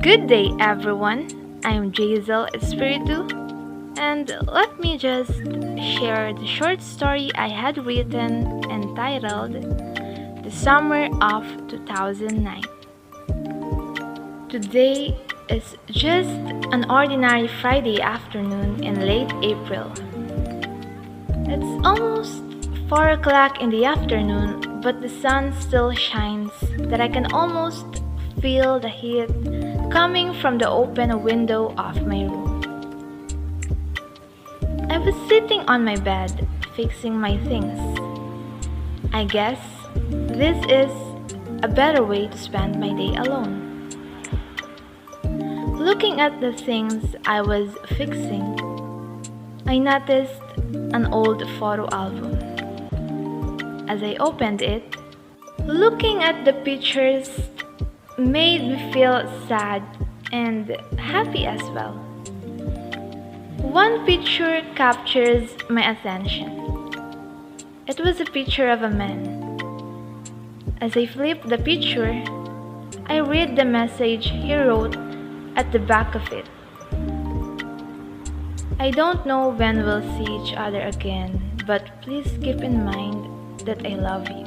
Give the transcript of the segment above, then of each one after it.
Good day, everyone. I'm JAZIEL ESPIRITU, and let me just share the short story I had written entitled The Summer of 2009. Today is just an ordinary Friday afternoon in late April. It's almost 4 o'clock in the afternoon, but the sun still shines that I can almost feel the heat coming from the open window of my room. I was sitting on my bed, fixing my things. I guess this is a better way to spend my day alone. Looking at the things I was fixing, I noticed an old photo album. As I opened it, looking at the pictures made me feel sad and happy as well. One picture captures my attention. It was a picture of a man. As I flipped the picture, I read the message he wrote at the back of it. I don't know when we'll see each other again, but please keep in mind that I love you.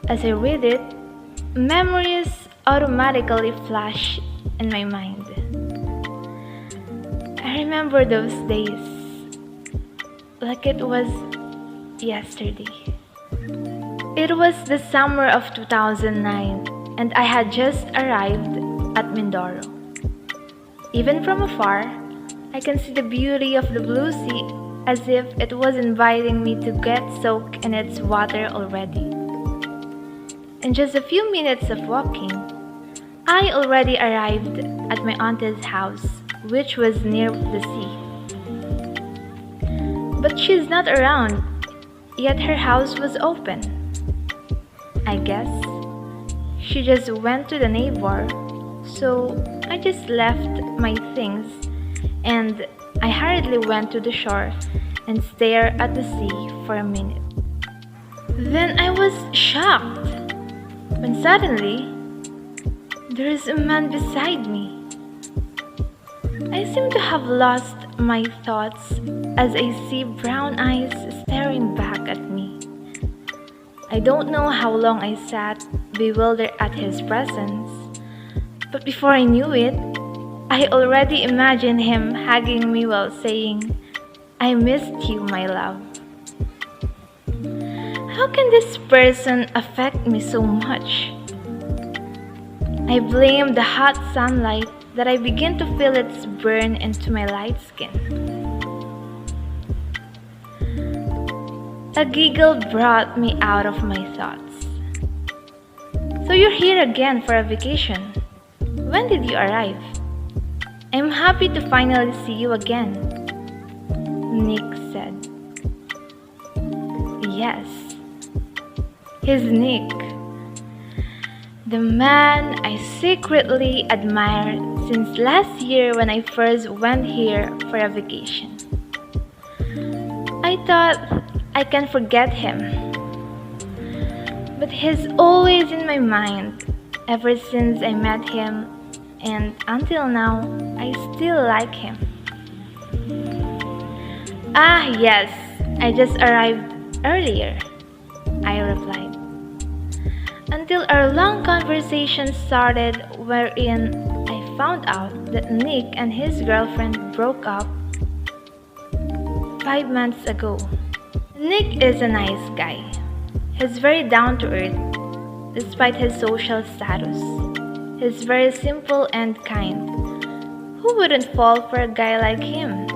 As I read it, memories automatically flash in my mind. I remember those days like it was yesterday. It was the summer of 2009 and I had just arrived at Mindoro. Even from afar, I can see the beauty of the blue sea as if it was inviting me to get soaked in its water already. In just a few minutes of walking, I already arrived at my auntie's house, which was near the sea. But she's not around, yet her house was open. I guess she just went to the neighbor, so I just left my things and I hurriedly went to the shore and stared at the sea for a minute. Then I was shocked when suddenly there is a man beside me. I seem to have lost my thoughts as I see brown eyes staring back at me. I don't know how long I sat bewildered at his presence, but before I knew it, I already imagined him hugging me while saying, "I missed you, my love." How can this person affect me so much? I blame the hot sunlight that I begin to feel its burn into my light skin. A giggle brought me out of my thoughts. "So you're here again for a vacation. When did you arrive?" "I'm happy to finally see you again," Nick said. Yes, he's Nick, the man I secretly admired since last year when I first went here for a vacation. I thought I can forget him, but he's always in my mind ever since I met him, and until now, I still like him. "Ah, yes, I just arrived earlier," I replied. Until our long conversation started wherein I found out that Nick and his girlfriend broke up 5 months ago. Nick is a nice guy. He's very down to earth despite his social status. He's very simple and kind. Who wouldn't fall for a guy like him?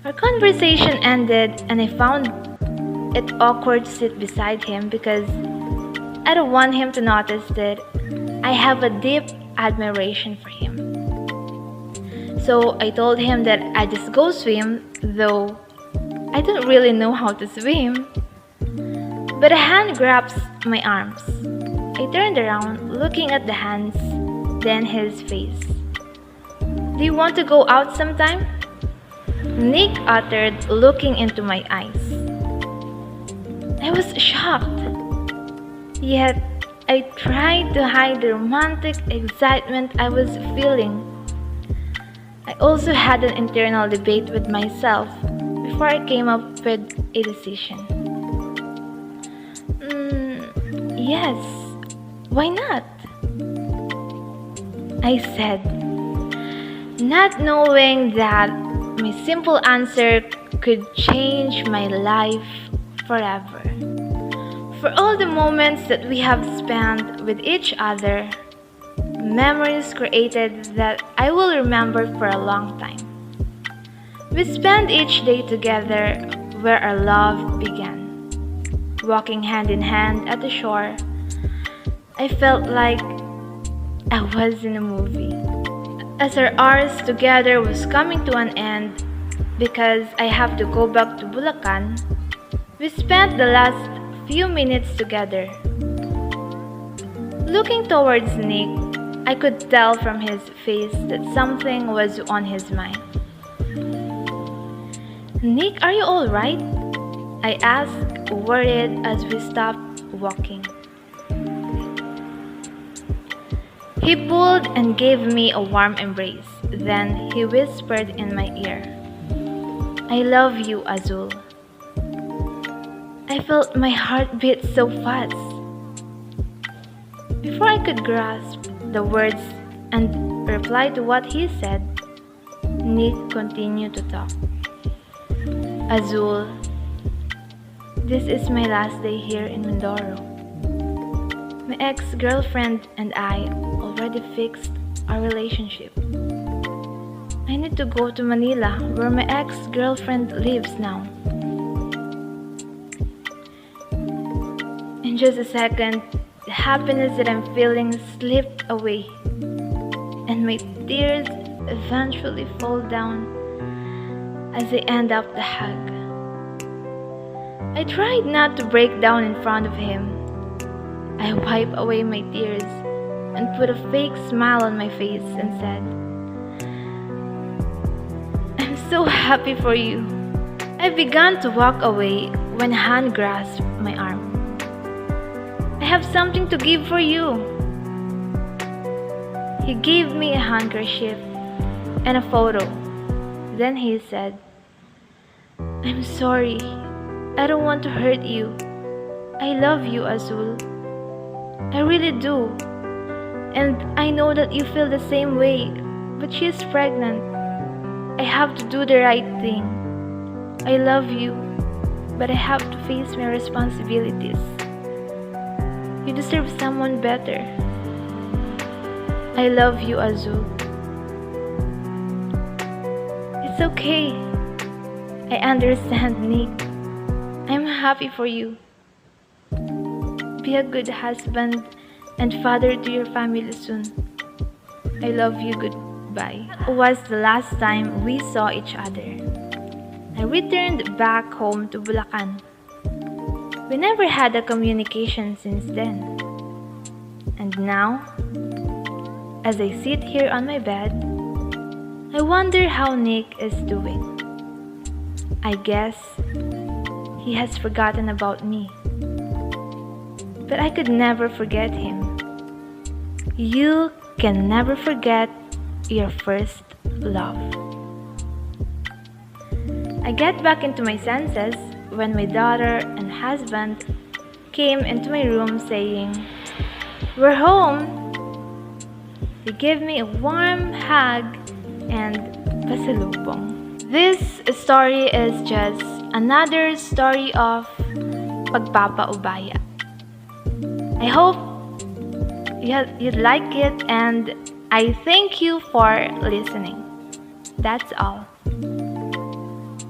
Our conversation ended and I found it awkward to sit beside him because I don't want him to notice that I have a deep admiration for him. So I told him that I just go swim, though I don't really know how to swim. But a hand grabs my arms. I turned around, looking at the hands, then his face. "Do you want to go out sometime?" Nick uttered, looking into my eyes. I was shocked, yet I tried to hide the romantic excitement I was feeling. I also had an internal debate with myself before I came up with a decision. Yes, why not? I said, not knowing that my simple answer could change my life forever. For all the moments that we have spent with each other, memories created that I will remember for a long time. We spent each day together where our love began. Walking hand in hand at the shore, I felt like I was in a movie. As our hours together was coming to an end because I have to go back to Bulacan, we spent the last few minutes together. Looking towards Nick, I could tell from his face that something was on his mind. Nick, are you alright? I asked, worried as we stopped walking. He pulled and gave me a warm embrace. Then he whispered in my ear, I love you, Azul. I felt my heart beat so fast. Before I could grasp the words and reply to what he said, Nick continued to talk. Azul, this is my last day here in Mindoro. My ex-girlfriend and I already fixed our relationship. I need to go to Manila where my ex-girlfriend lives now. In just a second, the happiness that I'm feeling slipped away, and my tears eventually fall down as I end up the hug. I tried not to break down in front of him. I wiped away my tears and put a fake smile on my face and said, I'm so happy for you. I began to walk away when a hand grasped my arm. I have something to give for you. He gave me a handkerchief and a photo. Then he said, I'm sorry. I don't want to hurt you. I love you, Azul. I really do. And I know that you feel the same way, but she is pregnant. I have to do the right thing. I love you, but I have to face my responsibilities. You deserve someone better. I love you, Azul. It's okay. I understand, Nick. I'm happy for you. Be a good husband and father to your family soon. I love you. Goodbye. It was the last time we saw each other. I returned back home to Bulacan. We never had a communication since then. And now, as I sit here on my bed, I wonder how Nick is doing. I guess he has forgotten about me. But I could never forget him. You can never forget your first love. I get back into my senses when my daughter and husband came into my room saying, We're home! They gave me a warm hug and pasalubong. This story is just another story of pagpapaubaya. I hope you'd like it, and I thank you for listening. That's all.